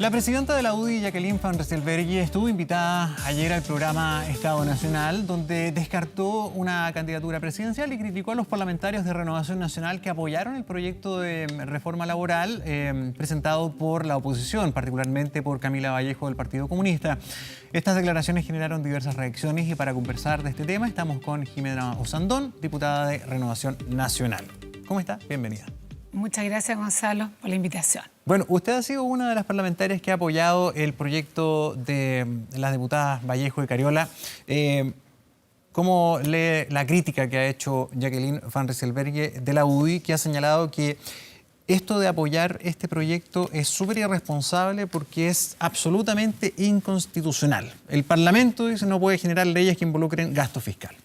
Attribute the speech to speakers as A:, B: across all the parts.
A: La presidenta de la UDI, Jacqueline Van Rysselberghe, estuvo invitada ayer al programa Estado Nacional, donde descartó una candidatura presidencial y criticó a los parlamentarios de Renovación Nacional que apoyaron el proyecto de reforma laboral presentado por la oposición, particularmente por Camila Vallejo del Partido Comunista. Estas declaraciones generaron diversas reacciones y para conversar de este tema estamos con Jimena Osandón, diputada de Renovación Nacional. ¿Cómo está? Bienvenida.
B: Muchas gracias, Gonzalo, por la invitación.
A: Bueno, usted ha sido una de las parlamentarias que ha apoyado el proyecto de las diputadas Vallejo y Cariola. ¿Cómo lee la crítica que ha hecho Jacqueline Van Rysselberghe de la UDI, que ha señalado que esto de apoyar este proyecto es súper irresponsable porque es absolutamente inconstitucional? El Parlamento, dice, no puede generar leyes que involucren gasto fiscal.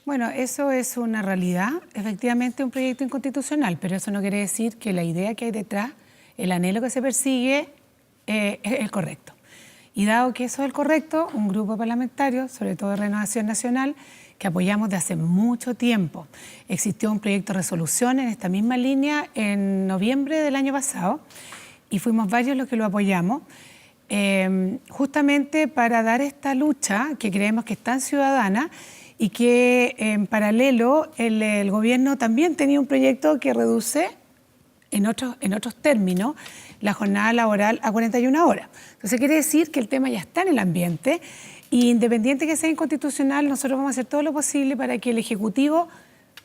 B: Bueno, eso es una realidad, efectivamente un proyecto inconstitucional, pero eso no quiere decir que la idea que hay detrás, el anhelo que se persigue, es el correcto. Y dado que eso es el correcto, un grupo parlamentario, sobre todo de Renovación Nacional, que apoyamos de hace mucho tiempo. Existió un proyecto de resolución en esta misma línea en noviembre del año pasado y fuimos varios los que lo apoyamos, justamente para dar esta lucha que creemos que es tan ciudadana y que en paralelo el gobierno también tenía un proyecto que reduce en otros términos la jornada laboral a 41 horas. Entonces quiere decir que el tema ya está en el ambiente y independiente que sea inconstitucional, nosotros vamos a hacer todo lo posible para que el Ejecutivo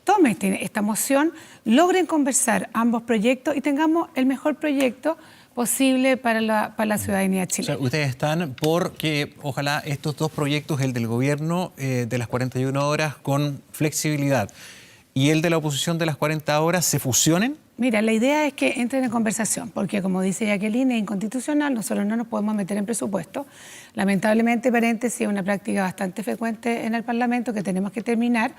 B: tome esta moción, logren conversar ambos proyectos y tengamos el mejor proyecto posible para la ciudadanía chilena.
A: O sea, ustedes están por que ojalá estos dos proyectos, el del gobierno de las 41 horas con flexibilidad y el de la oposición de las 40 horas, ¿se fusionen?
B: Mira, la idea es que entren en conversación, porque como dice Jacqueline, es inconstitucional, nosotros no nos podemos meter en presupuesto. Lamentablemente, paréntesis, es una práctica bastante frecuente en el Parlamento que tenemos que terminar,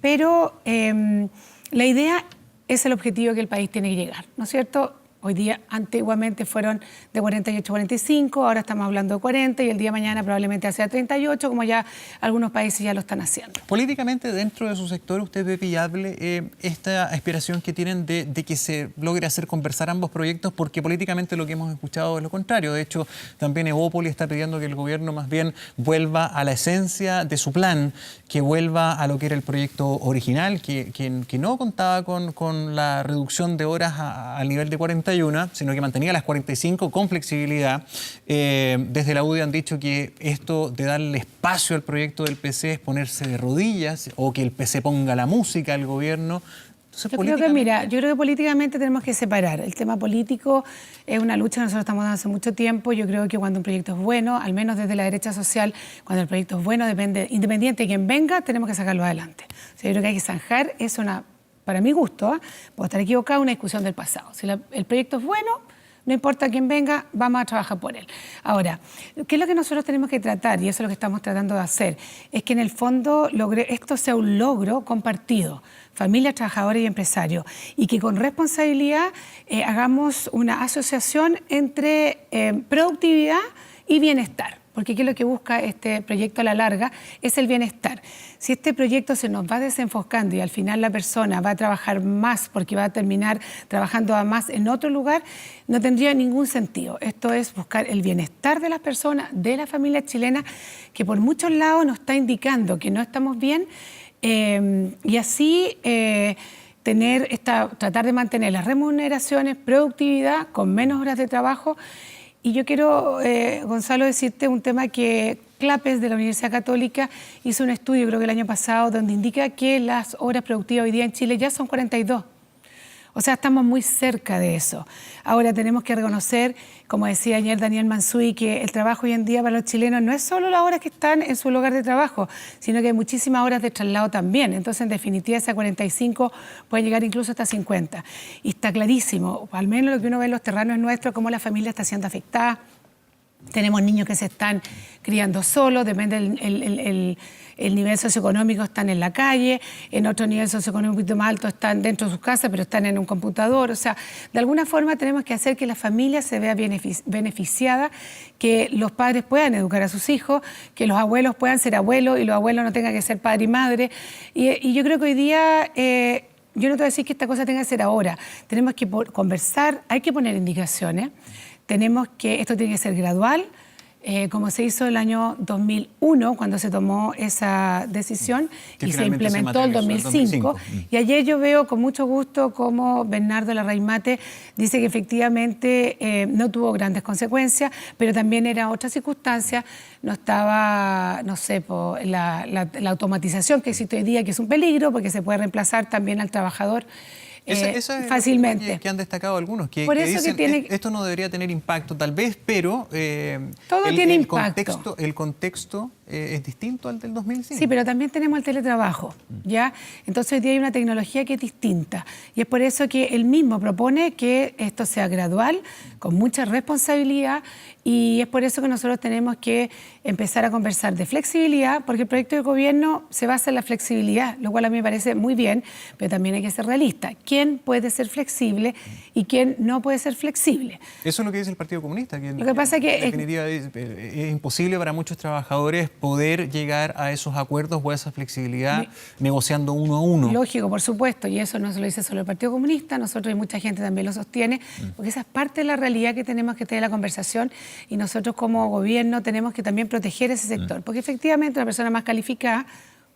B: pero la idea es el objetivo que el país tiene que llegar, ¿no es cierto? Hoy día, antiguamente fueron de 48 a 45, ahora estamos hablando de 40 y el día de mañana probablemente sea 38, como ya algunos países ya lo están haciendo.
A: Políticamente, dentro de su sector, ¿usted ve viable esta aspiración que tienen de que se logre hacer conversar ambos proyectos? Porque políticamente lo que hemos escuchado es lo contrario. De hecho, también Evópoli está pidiendo que el gobierno más bien vuelva a la esencia de su plan, que vuelva a lo que era el proyecto original, que no contaba con la reducción de horas al nivel de 41, sino que mantenía las 45 con flexibilidad. Desde la UDI han dicho que esto de darle espacio al proyecto del PC es ponerse de rodillas o que el PC ponga la música al gobierno. Entonces,
B: yo creo que políticamente tenemos que separar. El tema político es una lucha que nosotros estamos dando hace mucho tiempo. Yo creo que cuando un proyecto es bueno, al menos desde la derecha social, cuando el proyecto es bueno, independiente de quien venga, tenemos que sacarlo adelante. O sea, yo creo que hay que zanjar, es una, para mi gusto, puedo estar equivocado, una discusión del pasado. Si el proyecto es bueno, no importa quién venga, vamos a trabajar por él. Ahora, ¿qué es lo que nosotros tenemos que tratar? Y eso es lo que estamos tratando de hacer. Es que en el fondo esto sea un logro compartido, familias, trabajadores y empresarios, y que con responsabilidad hagamos una asociación entre productividad y bienestar. Porque ¿qué es lo que busca este proyecto a la larga? Es el bienestar. Si este proyecto se nos va desenfocando y al final la persona va a trabajar más porque va a terminar trabajando más en otro lugar, no tendría ningún sentido. Esto es buscar el bienestar de las personas, de la familia chilena, que por muchos lados nos está indicando que no estamos bien, y así tratar de mantener las remuneraciones, productividad, con menos horas de trabajo. Y yo quiero, Gonzalo, decirte un tema que Clapes de la Universidad Católica hizo un estudio, creo que el año pasado, donde indica que las horas productivas hoy día en Chile ya son 42. O sea, estamos muy cerca de eso. Ahora tenemos que reconocer, como decía ayer Daniel Mansuy, que el trabajo hoy en día para los chilenos no es solo las horas que están en su lugar de trabajo, sino que hay muchísimas horas de traslado también. Entonces, en definitiva, esa 45 puede llegar incluso hasta 50. Y está clarísimo, al menos lo que uno ve en los terrenos nuestros, cómo la familia está siendo afectada. Tenemos niños que se están criando solos, depende el nivel socioeconómico, están en la calle, en otro nivel socioeconómico un poquito más alto están dentro de sus casas, pero están en un computador. O sea, de alguna forma tenemos que hacer que la familia se vea beneficiada, que los padres puedan educar a sus hijos, que los abuelos puedan ser abuelos y los abuelos no tengan que ser padre y madre. Y yo creo que hoy día... yo no te voy a decir que esta cosa tenga que ser ahora. Tenemos que conversar, hay que poner indicaciones. esto tiene que ser gradual, como se hizo el año 2001, cuando se tomó esa decisión y se implementó el 2005. Y ayer yo veo con mucho gusto cómo Bernardo Larraín Mate dice que efectivamente no tuvo grandes consecuencias, pero también era otra circunstancia, no estaba, no sé, la automatización que existe hoy día, que es un peligro porque se puede reemplazar también al trabajador.
A: Eso es
B: fácilmente.
A: Que han destacado algunos, que
B: eso
A: dicen esto no debería tener impacto tal vez, pero
B: todo tiene impacto.
A: El contexto es distinto al del 2005.
B: Sí, pero también tenemos el teletrabajo, ¿ya? Entonces hoy día hay una tecnología que es distinta y es por eso que él mismo propone que esto sea gradual, con mucha responsabilidad, y es por eso que nosotros tenemos que empezar a conversar de flexibilidad, porque el proyecto de gobierno se basa en la flexibilidad, lo cual a mí me parece muy bien, pero también hay que ser realista. ¿Quién puede ser flexible y quién no puede ser flexible?
A: Eso es lo que dice el Partido Comunista, que
B: lo que pasa
A: en definitiva es imposible para muchos trabajadores poder llegar a esos acuerdos o a esa flexibilidad negociando uno a uno.
B: Lógico, por supuesto, y eso no se lo dice solo el Partido Comunista, nosotros y mucha gente también lo sostiene, porque esa es parte de la realidad que tenemos que tener la conversación, y nosotros como gobierno tenemos que también proteger ese sector, porque efectivamente una persona más calificada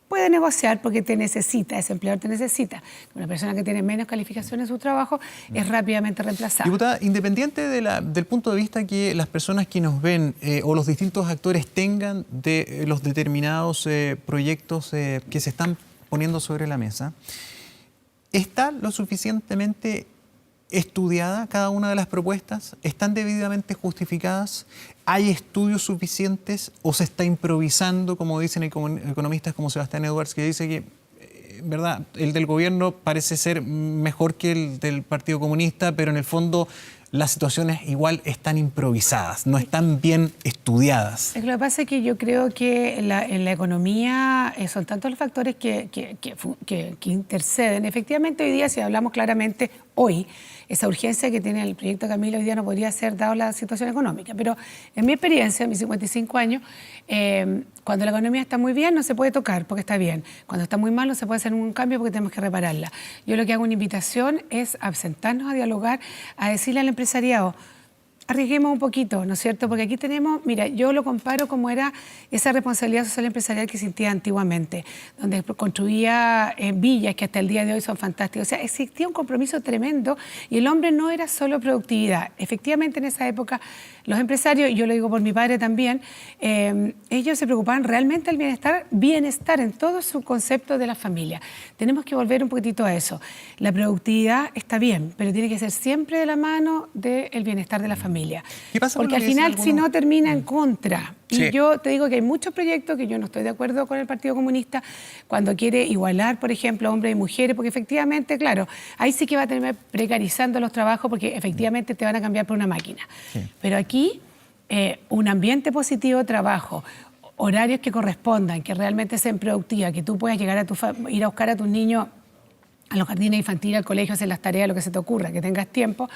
B: puede negociar porque te necesita, ese empleador te necesita. Una persona que tiene menos calificación en su trabajo es rápidamente reemplazada.
A: Diputada, independiente del punto de vista que las personas que nos ven o los distintos actores tengan de los determinados proyectos que se están poniendo sobre la mesa, ¿está lo suficientemente estudiada cada una de las propuestas? ¿Están debidamente justificadas? ¿Hay estudios suficientes o se está improvisando, como dicen economistas como Sebastián Edwards, que dice que ¿verdad? El del gobierno parece ser mejor que el del Partido Comunista, pero en el fondo las situaciones igual están improvisadas, no están bien estudiadas? Lo
B: que pasa es que yo creo que en la economía son tantos los factores que interceden. Efectivamente, hoy día, si hablamos claramente hoy, esa urgencia que tiene el proyecto Camila hoy día no podría ser dado la situación económica. Pero en mi experiencia, en mis 55 años, cuando la economía está muy bien no se puede tocar porque está bien. Cuando está muy mal no se puede hacer ningún cambio porque tenemos que repararla. Yo lo que hago una invitación es a sentarnos a dialogar, a decirle al empresariado, arriesguemos un poquito, ¿no es cierto? Porque aquí tenemos, mira, yo lo comparo como era esa responsabilidad social empresarial que existía antiguamente, donde construía villas que hasta el día de hoy son fantásticas. O sea, existía un compromiso tremendo y el hombre no era solo productividad. Efectivamente, en esa época, los empresarios, y yo lo digo por mi padre también, ellos se preocupaban realmente del bienestar en todo su concepto de la familia. Tenemos que volver un poquitito a eso. La productividad está bien, pero tiene que ser siempre de la mano del bienestar de la familia.
A: ¿Qué pasa?
B: Porque al final, si no, termina en contra. Y yo te digo que hay muchos proyectos que yo no estoy de acuerdo con el Partido Comunista cuando quiere igualar, por ejemplo, hombres y mujeres, porque efectivamente, claro, ahí sí que va a terminar precarizando los trabajos porque efectivamente te van a cambiar por una máquina. Pero aquí, un ambiente positivo de trabajo, horarios que correspondan, que realmente sean productivas, que tú puedas llegar a ir a buscar a tus niños a los jardines infantiles, al colegio, hacer las tareas, lo que se te ocurra, que tengas tiempo.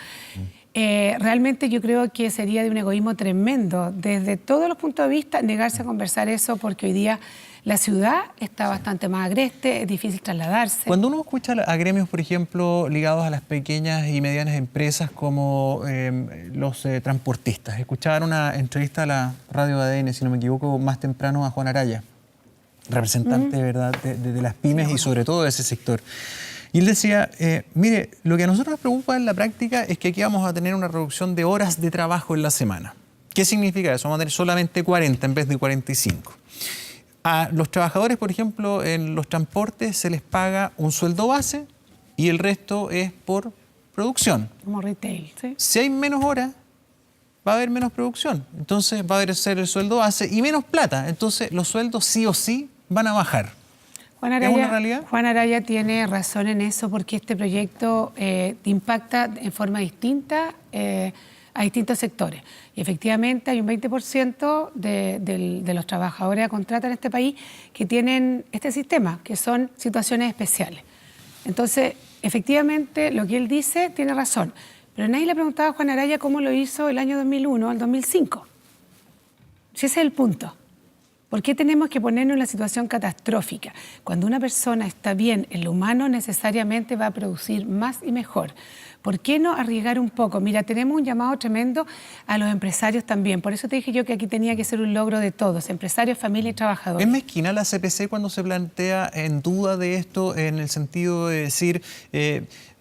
B: Realmente yo creo que sería de un egoísmo tremendo, desde todos los puntos de vista, negarse a conversar eso, porque hoy día la ciudad está bastante más agreste, es difícil trasladarse.
A: Cuando uno escucha a gremios, por ejemplo, ligados a las pequeñas y medianas empresas como los transportistas, escuchaba una entrevista a la radio ADN, si no me equivoco, más temprano a Juan Araya, representante ¿verdad? De las pymes y sobre todo de ese sector. Y él decía, mire, lo que a nosotros nos preocupa en la práctica es que aquí vamos a tener una reducción de horas de trabajo en la semana. ¿Qué significa eso? Vamos a tener solamente 40 en vez de 45. A los trabajadores, por ejemplo, en los transportes se les paga un sueldo base y el resto es por producción.
B: Como retail, ¿sí?
A: Si hay menos horas, va a haber menos producción. Entonces va a haber ser el sueldo base y menos plata. Entonces los sueldos sí o sí van a bajar. ¿Es una realidad?
B: Juan Araya tiene razón en eso porque este proyecto impacta en forma distinta a distintos sectores. Y efectivamente hay un 20% de los trabajadores a contrata en este país que tienen este sistema, que son situaciones especiales. Entonces, efectivamente, lo que él dice tiene razón. Pero nadie le preguntaba a Juan Araya cómo lo hizo el año 2001 al 2005. Si ese es el punto. ¿Por qué tenemos que ponernos en la situación catastrófica? Cuando una persona está bien en lo humano, necesariamente va a producir más y mejor. ¿Por qué no arriesgar un poco? Mira, tenemos un llamado tremendo a los empresarios también. Por eso te dije yo que aquí tenía que ser un logro de todos, empresarios, familia y trabajadores.
A: ¿Es mezquina la CPC cuando se plantea en duda de esto, en el sentido de decir,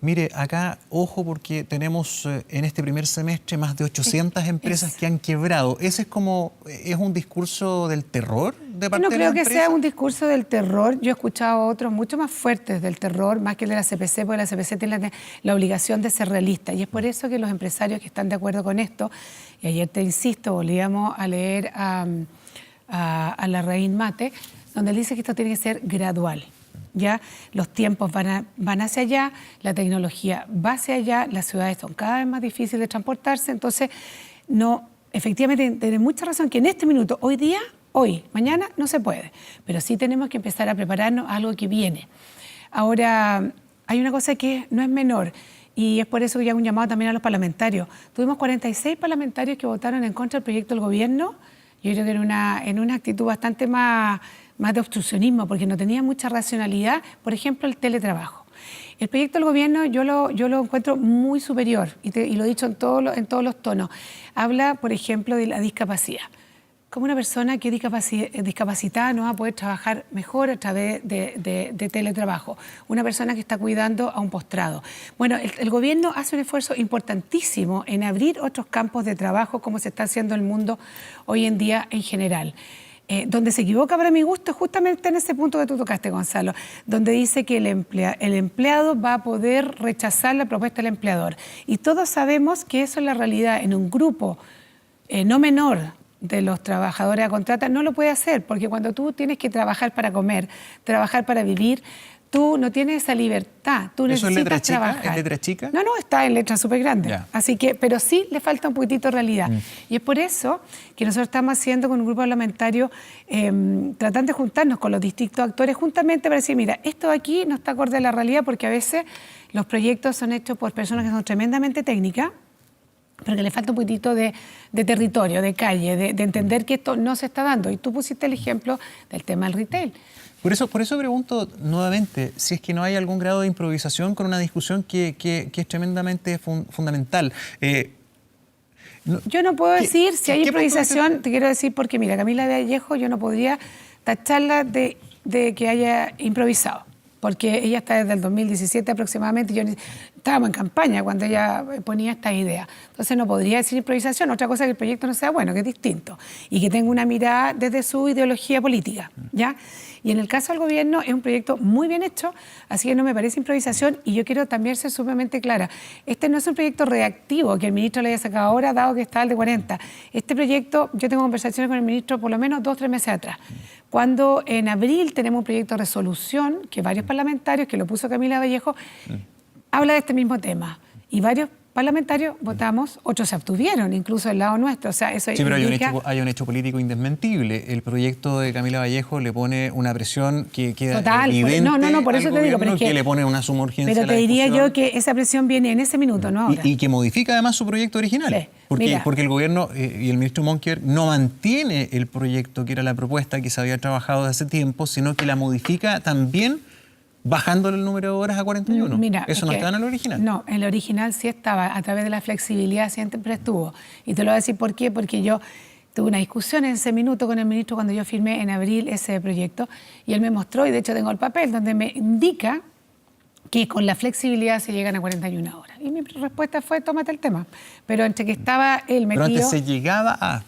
A: mire, acá, ojo, porque tenemos en este primer semestre más de 800 empresas que han quebrado? ¿Ese es un discurso del terror de parte de la empresa?
B: Yo no creo que sea un discurso del terror. Yo he escuchado otros mucho más fuertes del terror, más que el de la CPC, porque la CPC tiene la obligación de ser realista. Y es por eso que los empresarios que están de acuerdo con esto, y ayer te insisto, volvíamos a leer a Larraín Mate, donde él dice que esto tiene que ser gradual. ¿Ya? Los tiempos van hacia allá, la tecnología va hacia allá, las ciudades son cada vez más difíciles de transportarse, entonces no, efectivamente tiene mucha razón que en este minuto, hoy, mañana no se puede, pero sí tenemos que empezar a prepararnos a algo que viene. Ahora, hay una cosa que no es menor, y es por eso que hago un llamado también a los parlamentarios. Tuvimos 46 parlamentarios que votaron en contra del proyecto del gobierno, yo creo que en una actitud bastante más de obstruccionismo, porque no tenía mucha racionalidad, por ejemplo, el teletrabajo. El proyecto del gobierno yo lo encuentro muy superior, y lo he dicho en todos los tonos. Habla, por ejemplo, de la discapacidad. Como una persona que es discapacitada no va a poder trabajar mejor a través de teletrabajo. Una persona que está cuidando a un postrado. Bueno, el gobierno hace un esfuerzo importantísimo en abrir otros campos de trabajo, como se está haciendo en el mundo hoy en día en general. Donde se equivoca para mi gusto es justamente en ese punto que tú tocaste, Gonzalo, donde dice que el empleado va a poder rechazar la propuesta del empleador. Y todos sabemos que eso es la realidad en un grupo no menor de los trabajadores a contrata, no lo puede hacer, porque cuando tú tienes que trabajar para comer, trabajar para vivir, tú no tienes esa libertad, tú
A: necesitas
B: necesitas
A: letra chica,
B: trabajar.
A: ¿Es letra chica?
B: No, está en letra súper grande.
A: Ya.
B: Así que, pero sí le falta un poquitito de realidad. Y es por eso que nosotros estamos haciendo con un grupo parlamentario, tratando de juntarnos con los distintos actores, juntamente para decir, mira, esto de aquí no está acorde a la realidad, porque a veces los proyectos son hechos por personas que son tremendamente técnicas, pero que le falta un poquitito de territorio, de calle, de entender que esto no se está dando. Y tú pusiste el ejemplo del tema del retail.
A: Por eso pregunto nuevamente si es que no hay algún grado de improvisación con una discusión que es tremendamente fundamental.
B: Yo no puedo decir si hay improvisación, te quiero decir porque, mira, Camila Vallejo, yo no podría tacharla de que haya improvisado, porque ella está desde el 2017 aproximadamente, yo estábamos en campaña cuando ella ponía esta idea. Entonces no podría decir improvisación, otra cosa es que el proyecto no sea bueno, que es distinto, y que tenga una mirada desde su ideología política, ¿ya? Y en el caso del gobierno es un proyecto muy bien hecho, así que no me parece improvisación, y yo quiero también ser sumamente clara. Este no es un proyecto reactivo que el ministro le haya sacado ahora, dado que está el de 40. Este proyecto, yo tengo conversaciones con el ministro por lo menos 2 o 3 meses atrás. Cuando en abril tenemos un proyecto de resolución, que varios parlamentarios, que lo puso Camila Vallejo, habla de este mismo tema. Y varios parlamentarios votamos, otros se abstuvieron, incluso del lado nuestro. O sea, eso
A: sí, pero
B: indica...
A: hay un hecho político indesmentible. El proyecto de Camila Vallejo le pone una presión que queda evidente.
B: No, por eso te digo, pero es
A: que le pone una suma urgencia.
B: Pero te diría yo que esa presión viene en ese minuto, no ahora.
A: Y que modifica además su proyecto original.
B: Sí.
A: Porque el gobierno y el ministro Monker no mantiene el proyecto que era la propuesta que se había trabajado desde hace tiempo, sino que la modifica también bajándole el número de horas a 41.
B: Mira,
A: ¿Eso no estaba en el original?
B: No, en el original sí estaba, a través de la flexibilidad siempre estuvo. Y te lo voy a decir por qué, porque yo tuve una discusión en ese minuto con el ministro cuando yo firmé en abril ese proyecto, y él me mostró, y de hecho tengo el papel, donde me indica que con la flexibilidad se llegan a 41 horas. Y mi respuesta fue, tómate el tema. Pero entre que estaba él metido...
A: Pero antes se llegaba a...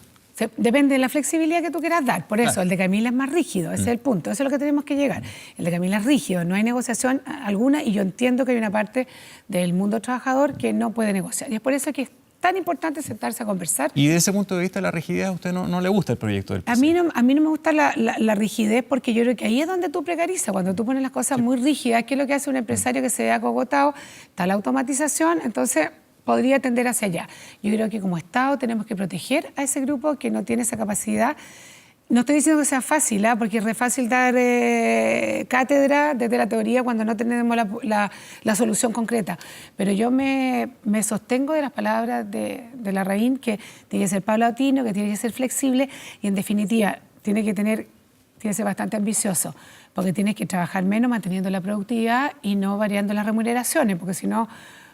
B: Depende de la flexibilidad que tú quieras dar. Por eso,
A: claro,
B: el de Camila es más rígido, ese es el punto. Eso es lo que tenemos que llegar. El de Camila es rígido, no hay negociación alguna, y yo entiendo que hay una parte del mundo trabajador que no puede negociar. Y es por eso que es tan importante sentarse a conversar.
A: Y desde ese punto de vista, la rigidez, ¿a usted no le gusta el proyecto del PC?
B: A mí no me gusta la rigidez, porque yo creo que ahí es donde tú precarizas, cuando tú pones las cosas muy rígidas, que es lo que hace un empresario que se ve acogotado, está la automatización, entonces podría tender hacia allá. Yo creo que como Estado tenemos que proteger a ese grupo que no tiene esa capacidad. No estoy diciendo que sea fácil, porque es re fácil dar cátedra desde la teoría cuando no tenemos la solución concreta. Pero yo me sostengo de las palabras de Larraín, que tiene que ser paulatino, que tiene que ser flexible, y en definitiva tiene que ser bastante ambicioso, porque tienes que trabajar menos manteniendo la productividad y no variando las remuneraciones, porque si no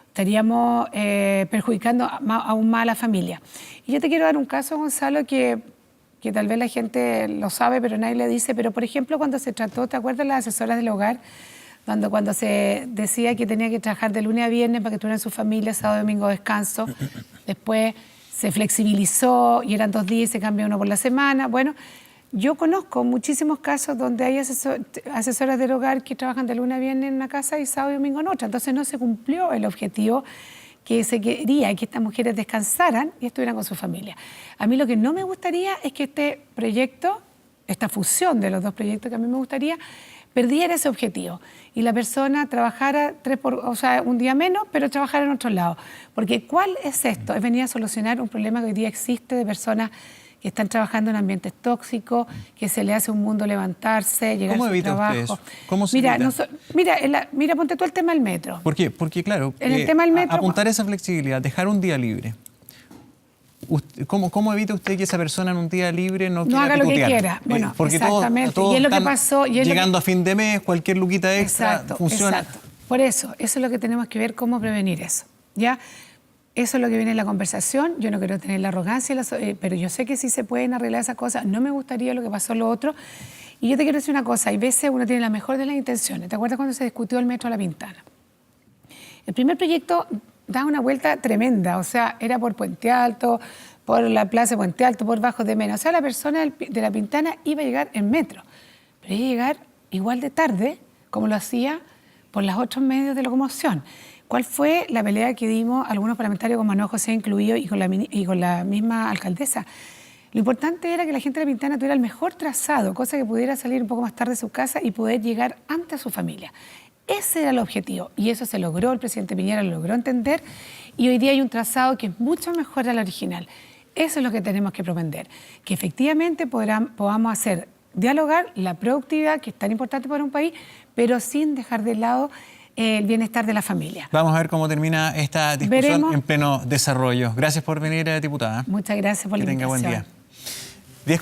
B: estaríamos perjudicando aún más a la familia. Y yo te quiero dar un caso, Gonzalo, que tal vez la gente lo sabe, pero nadie le dice, pero por ejemplo cuando se trató, ¿te acuerdas las asesoras del hogar? Cuando se decía que tenía que trabajar de lunes a viernes para que tuvieran su familia, sábado y domingo descanso, después se flexibilizó y eran 2 días y se cambió uno por la semana. Bueno, yo conozco muchísimos casos donde hay asesoras del hogar que trabajan de lunes a viernes en una casa y sábado y domingo en otra. Entonces no se cumplió el objetivo que se quería, que estas mujeres descansaran y estuvieran con su familia. A mí lo que no me gustaría es que este proyecto, esta fusión de los 2 proyectos que a mí me gustaría, perdiera ese objetivo y la persona trabajara un día menos, pero trabajara en otro lado. Porque ¿cuál es esto? Es venir a solucionar un problema que hoy día existe de personas que están trabajando en ambientes tóxicos, que se le hace un mundo levantarse, llegar a su trabajo. ¿Cómo evita usted eso? ¿Cómo se evita? Mira, ponte tú el tema del metro.
A: ¿Por qué? Porque claro,
B: en el tema del metro,
A: apuntar esa flexibilidad, dejar un día libre. ¿Cómo evita usted que esa persona en un día libre no
B: haga lo que
A: picotear?
B: quiera? Bueno,
A: porque
B: exactamente.
A: Todos
B: y es lo que
A: están
B: pasó.
A: llegando a fin de mes, cualquier luquita extra funciona.
B: Exacto. Por eso es lo que tenemos que ver, cómo prevenir eso. ¿Ya? Eso es lo que viene en la conversación. Yo no quiero tener la arrogancia, pero yo sé que sí se pueden arreglar esas cosas. No me gustaría lo que pasó lo otro. Y yo te quiero decir una cosa. Hay veces uno tiene la mejor de las intenciones. ¿Te acuerdas cuando se discutió el metro a La Pintana? El primer proyecto daba una vuelta tremenda. O sea, era por Puente Alto, por la plaza de Puente Alto, por Bajos de Mena. O sea, la persona de La Pintana iba a llegar en metro. Pero iba a llegar igual de tarde, como lo hacía por los otros medios de locomoción. ¿Cuál fue la pelea que dimos algunos parlamentarios, como Manuel José incluido, y con la misma alcaldesa? Lo importante era que la gente de La Pintana tuviera el mejor trazado, cosa que pudiera salir un poco más tarde de su casa y poder llegar antes a su familia. Ese era el objetivo y eso se logró, el presidente Piñera lo logró entender y hoy día hay un trazado que es mucho mejor al original. Eso es lo que tenemos que propender, que efectivamente podamos hacer dialogar la productividad, que es tan importante para un país, pero sin dejar de lado el bienestar de la familia.
A: Vamos a ver cómo termina esta discusión en pleno desarrollo. Gracias por venir, diputada.
B: Muchas gracias por la invitación.
A: Que tenga buen día.